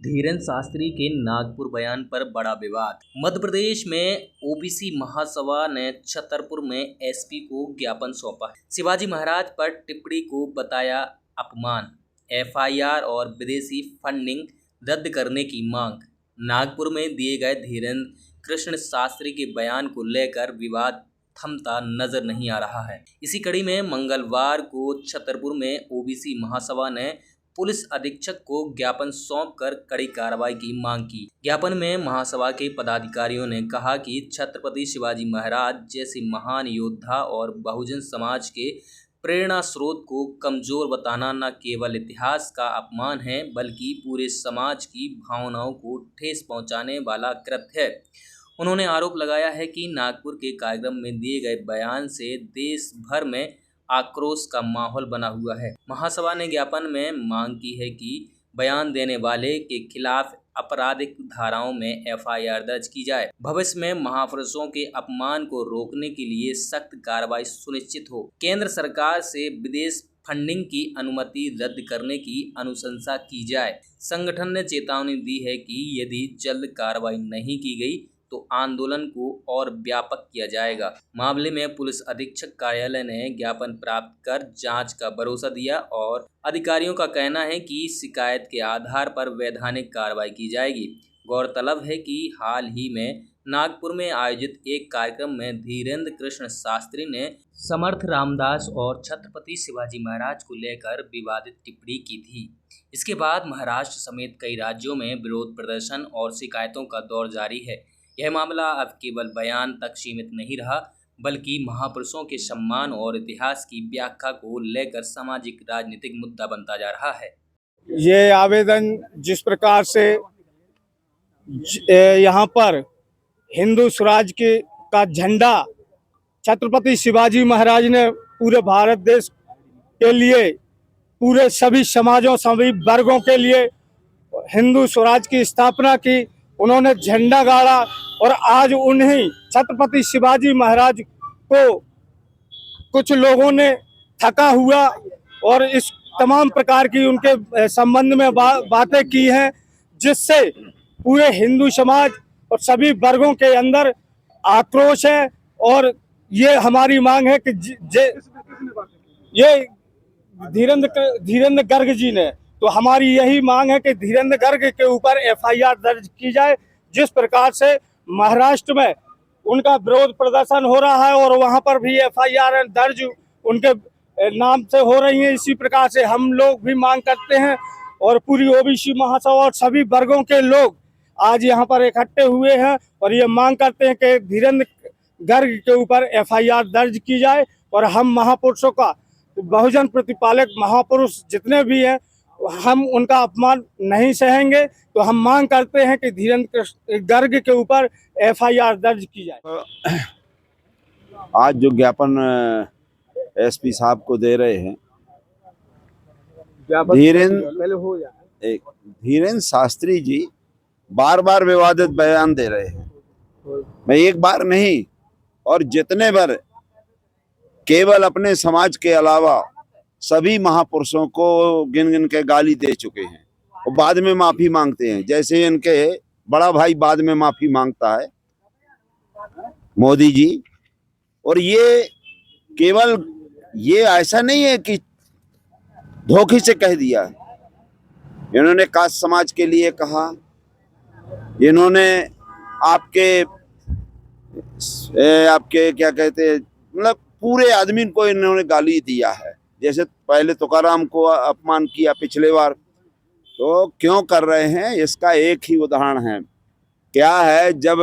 धीरेन्द्र शास्त्री के नागपुर बयान पर बड़ा विवाद। मध्य प्रदेश में ओबीसी महासभा ने छतरपुर में एसपी को ज्ञापन सौंपा। शिवाजी महाराज पर टिप्पणी को बताया अपमान। एफआईआर और विदेशी फंडिंग रद्द करने की मांग। नागपुर में दिए गए धीरेन्द्र कृष्ण शास्त्री के बयान को लेकर विवाद थमता नजर नहीं आ रहा है। इसी कड़ी में मंगलवार को छतरपुर में ओबीसी महासभा ने पुलिस अधीक्षक को ज्ञापन सौंपकर कड़ी कार्रवाई की मांग की। ज्ञापन में महासभा के पदाधिकारियों ने कहा कि छत्रपति शिवाजी महाराज जैसे महान योद्धा और बहुजन समाज के प्रेरणा स्रोत को कमजोर बताना न केवल इतिहास का अपमान है बल्कि पूरे समाज की भावनाओं को ठेस पहुंचाने वाला कृत्य है। उन्होंने आरोप लगाया है कि नागपुर के कार्यक्रम में दिए गए बयान से देश भर में आक्रोश का माहौल बना हुआ है। महासभा ने ज्ञापन में मांग की है कि बयान देने वाले के खिलाफ आपराधिक धाराओं में एफआईआर दर्ज की जाए। भविष्य में महापुरुषों के अपमान को रोकने के लिए सख्त कार्रवाई सुनिश्चित हो। केंद्र सरकार से विदेश फंडिंग की अनुमति रद्द करने की अनुशंसा की जाए। संगठन ने चेतावनी दी है कि यदि जल्द कार्रवाई नहीं की गई तो आंदोलन को और व्यापक किया जाएगा। मामले में पुलिस अधीक्षक कार्यालय ने ज्ञापन प्राप्त कर जांच का भरोसा दिया और अधिकारियों का कहना है कि शिकायत के आधार पर वैधानिक कार्रवाई की जाएगी। गौरतलब है कि हाल ही में नागपुर में आयोजित एक कार्यक्रम में धीरेन्द्र कृष्ण शास्त्री ने समर्थ रामदास और छत्रपति शिवाजी महाराज को लेकर विवादित टिप्पणी की थी। इसके बाद महाराष्ट्र समेत कई राज्यों में विरोध प्रदर्शन और शिकायतों का दौर जारी है। यह मामला अब केवल बयान तक सीमित नहीं रहा बल्कि महापुरुषों के सम्मान और इतिहास की व्याख्या को लेकर सामाजिक राजनीतिक मुद्दा बनता जा रहा है। ये आवेदन जिस प्रकार से यहाँ पर हिंदू स्वराज का झंडा छत्रपति शिवाजी महाराज ने पूरे भारत देश के लिए, पूरे सभी समाजों सभी वर्गों के लिए हिंदू स्वराज की स्थापना की, उन्होंने झंडा गाड़ा और आज उन्हीं छत्रपति शिवाजी महाराज को कुछ लोगों ने थका हुआ और इस तमाम प्रकार की उनके संबंध में बातें की हैं, जिससे पूरे हिंदू समाज और सभी वर्गों के अंदर आक्रोश है। और ये हमारी मांग है कि ये धीरेन्द्र गर्ग जी ने, तो हमारी यही मांग है कि धीरेन्द्र गर्ग के ऊपर एफआईआर दर्ज की जाए। जिस प्रकार से महाराष्ट्र में उनका विरोध प्रदर्शन हो रहा है और वहां पर भी एफआईआर दर्ज उनके नाम से हो रही है, इसी प्रकार से हम लोग भी मांग करते हैं और पूरी ओबीसी महासभा और सभी वर्गों के लोग आज यहां पर इकट्ठे हुए हैं और ये मांग करते हैं कि धीरेन्द्र गर्ग के ऊपर एफआईआर दर्ज की जाए और हम महापुरुषों का, बहुजन प्रतिपालक महापुरुष जितने भी हैं, हम उनका अपमान नहीं सहेंगे। तो हम मांग करते हैं कि धीरेन्द्र गर्ग के ऊपर एफआईआर दर्ज की जाए। आज जो ज्ञापन एसपी साहब को दे रहे हैं, धीरेन्द्र शास्त्री जी बार बार विवादित बयान दे रहे हैं। मैं एक बार नहीं और जितने बार केवल अपने समाज के अलावा सभी महापुरुषों को गिन गिन के गाली दे चुके हैं और बाद में माफी मांगते हैं। जैसे इनके बड़ा भाई बाद में माफी मांगता है, मोदी जी। और ये केवल ये ऐसा नहीं है कि धोखे से कह दिया, इन्होंने कास्ट समाज के लिए कहा, इन्होंने आपके क्या कहते हैं, मतलब पूरे आदमी को इन्होंने गाली दिया है। जैसे पहले तुकाराम को अपमान किया पिछले बार, तो क्यों कर रहे हैं इसका एक ही उदाहरण है। क्या है, जब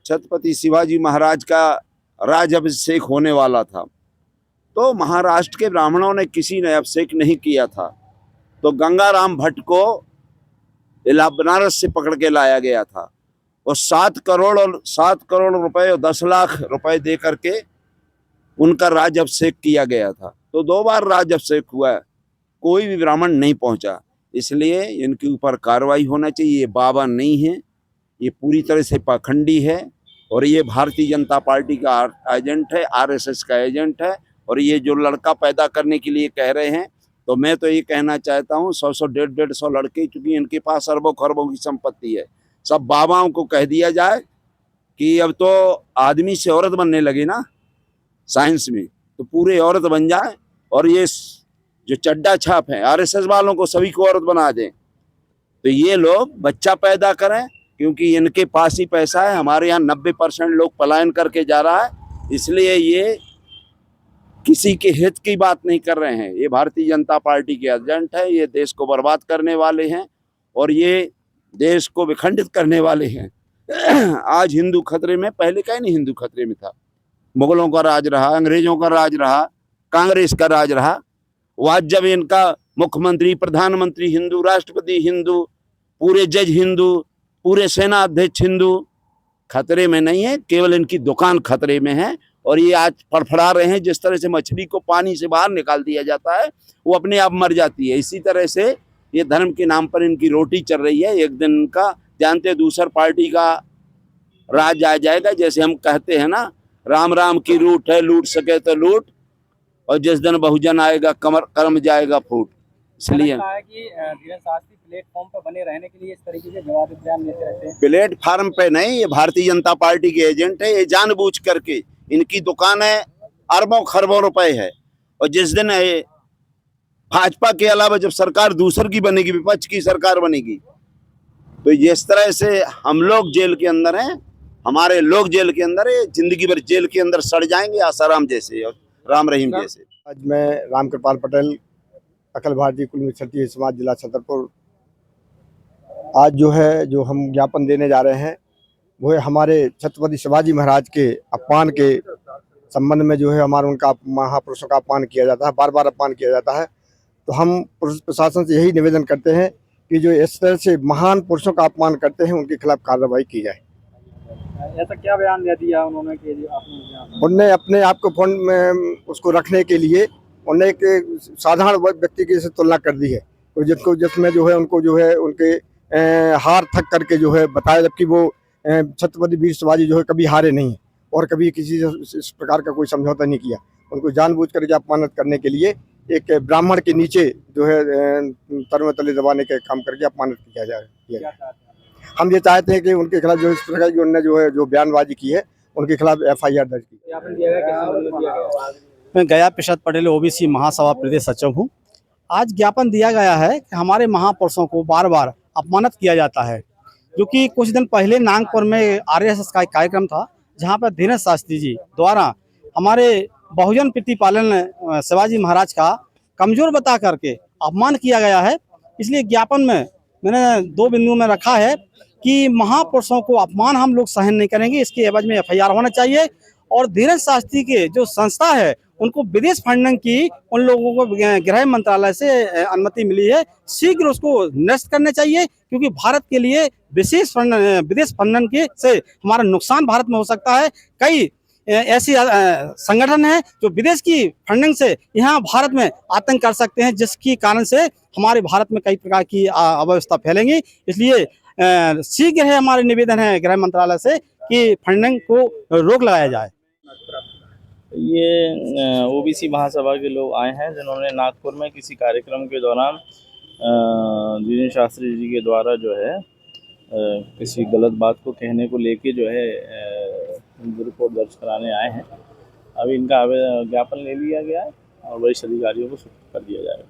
छत्रपति शिवाजी महाराज का राज्याभिषेक होने वाला था तो महाराष्ट्र के ब्राह्मणों ने किसी ने अभिषेक नहीं किया था, तो गंगाराम भट्ट को बनारस से पकड़ के लाया गया था और 7 करोड़ रुपए और 10 लाख रुपए दे करके उनका राज्याभिषेक किया गया था। तो 2 बार राज्याभिषेक हुआ, कोई भी ब्राह्मण नहीं पहुंचा। इसलिए इनके ऊपर कार्रवाई होना चाहिए। ये बाबा नहीं है, ये पूरी तरह से पाखंडी है और ये भारतीय जनता पार्टी का एजेंट है, आरएसएस का एजेंट है। और ये जो लड़का पैदा करने के लिए कह रहे हैं, तो मैं तो ये कहना चाहता हूँ 100-100, 150-150 लड़के, क्योंकि इनके पास अरबों खरबों की संपत्ति है, सब बाबाओं को कह दिया जाए कि अब तो आदमी से औरत बनने लगी ना साइंस में, तो पूरे औरत बन जाए और ये जो चड्डा छाप है आरएसएस वालों को सभी को औरत बना दें। तो ये लोग बच्चा पैदा करें, क्योंकि इनके पास ही पैसा है। हमारे यहाँ 90% लोग पलायन करके जा रहा है, इसलिए ये किसी के हित की बात नहीं कर रहे हैं। ये भारतीय जनता पार्टी के एजेंट है, ये देश को बर्बाद करने वाले हैं और ये देश को विखंडित करने वाले हैं। आज हिंदू खतरे में, पहले कहीं नहीं हिंदू खतरे में था। मुगलों का राज रहा, अंग्रेजों का राज रहा, कांग्रेस का राज रहा। वो आज जब इनका मुख्यमंत्री, प्रधानमंत्री हिंदू, राष्ट्रपति हिंदू, पूरे जज हिंदू, पूरे सेना अध्यक्ष हिंदू, खतरे में नहीं है, केवल इनकी दुकान खतरे में है। और ये आज फड़फड़ा रहे हैं। जिस तरह से मछली को पानी से बाहर निकाल दिया जाता है, वो अपने आप मर जाती है, इसी तरह से ये धर्म के नाम पर इनकी रोटी चल रही है। एक दिन इनका जानते दूसर पार्टी का राज आ जाएगा। जैसे हम कहते हैं ना, राम राम की रूठ है, लूट सके तो लूट, और जिस दिन बहुजन आएगा कर्म जाएगा फूट। इसलिए कहा है कि धीरेन्द्र शास्त्री प्लेटफॉर्म पर बने रहने के लिए इस तरीके से विवादित बयान देते रहते हैं। प्लेटफार्म पे नहीं, ये भारतीय जनता पार्टी के एजेंट है। ये जानबूझ करके, इनकी दुकान है, अरबों खरबों रुपए है। और जिस दिन भाजपा के अलावा जब सरकार दूसर की बनेगी, विपक्ष की सरकार बनेगी, तो जिस तरह से हम लोग जेल के अंदर हैं, हमारे लोग जेल के अंदर है, जिंदगी भर जेल के अंदर सड़ जाएंगे, आसाराम जैसे और राम रहीम जैसे। आज मैं रामकृपाल पटेल, अखिल भारतीय कुल क्षत्रिय समाज जिला छतरपुर, आज जो हम ज्ञापन देने जा रहे हैं वो है हमारे छत्रपति शिवाजी महाराज के अपमान के संबंध में। हमारा उनका महापुरुषों का अपमान किया जाता है, बार बार अपमान किया जाता है। तो हम पुलिस प्रशासन से यही निवेदन करते हैं कि जो इस तरह से महान पुरुषों का अपमान करते हैं, उनके खिलाफ कार्रवाई की जाए। ऐसा क्या बयान दे दिया उन्होंने कि उनने अपने आप को फोन में उसको रखने के लिए उन्हें एक साधारण व्यक्ति की से तुलना कर दी है, तो जिसमें उनको उनके हार थक करके बताया, जबकि वो छत्रपति वीर शिवाजी कभी हारे नहीं और कभी किसी से इस प्रकार का कोई समझौता नहीं किया। उनको जानबूझ कर अपमानित करने के लिए एक ब्राह्मण के नीचे तन तले दबाने के काम करके अपमानित किया जाए। हम ये चाहते हैं कि उनके खिलाफ इस प्रकार की उन्होंने जो बयानबाजी की है, उनके खिलाफ FIR दर्ज की। मैं गया प्रसाद पटेल, OBC महासभा प्रदेश सचिव हूँ। आज ज्ञापन दिया गया है कि हमारे महापुरुषों को बार बार अपमानित किया जाता है, जो कि कुछ दिन पहले नागपुर में RSS का एक कार्यक्रम था, जहाँ पर धीरेन्द्र शास्त्री जी द्वारा हमारे बहुजन प्रतिपालन शिवाजी महाराज का कमजोर बता करके अपमान किया गया है। इसलिए ज्ञापन में मैंने 2 बिंदुओं में रखा है कि महापुरुषों को अपमान हम लोग सहन नहीं करेंगे, इसके एवज में FIR होना चाहिए। और धीरेन्द्र शास्त्री के जो संस्था है, उनको विदेश फंडिंग की उन लोगों को गृह मंत्रालय से अनुमति मिली है, शीघ्र उसको निरस्त करने चाहिए, क्योंकि भारत के लिए विदेश फंडिंग के से हमारा नुकसान भारत में हो सकता है। कई ऐसी संगठन हैं जो विदेश की फंडिंग से यहाँ भारत में आतंक कर सकते हैं, जिसके कारण से हमारे भारत में कई प्रकार की अव्यवस्था फैलेंगी। इसलिए शीघ्र है हमारे निवेदन है गृह मंत्रालय से कि फंडिंग को रोक लगाया जाए। ये OBC महासभा के लोग आए हैं, जिन्होंने नागपुर में किसी कार्यक्रम के दौरान धीरेन्द्र शास्त्री जी के द्वारा किसी गलत बात को कहने को लेके रिपोर्ट दर्ज कराने आए हैं। अभी इनका ज्ञापन ले लिया गया है और वरिष्ठ अधिकारियों को सूचित कर दिया जाएगा।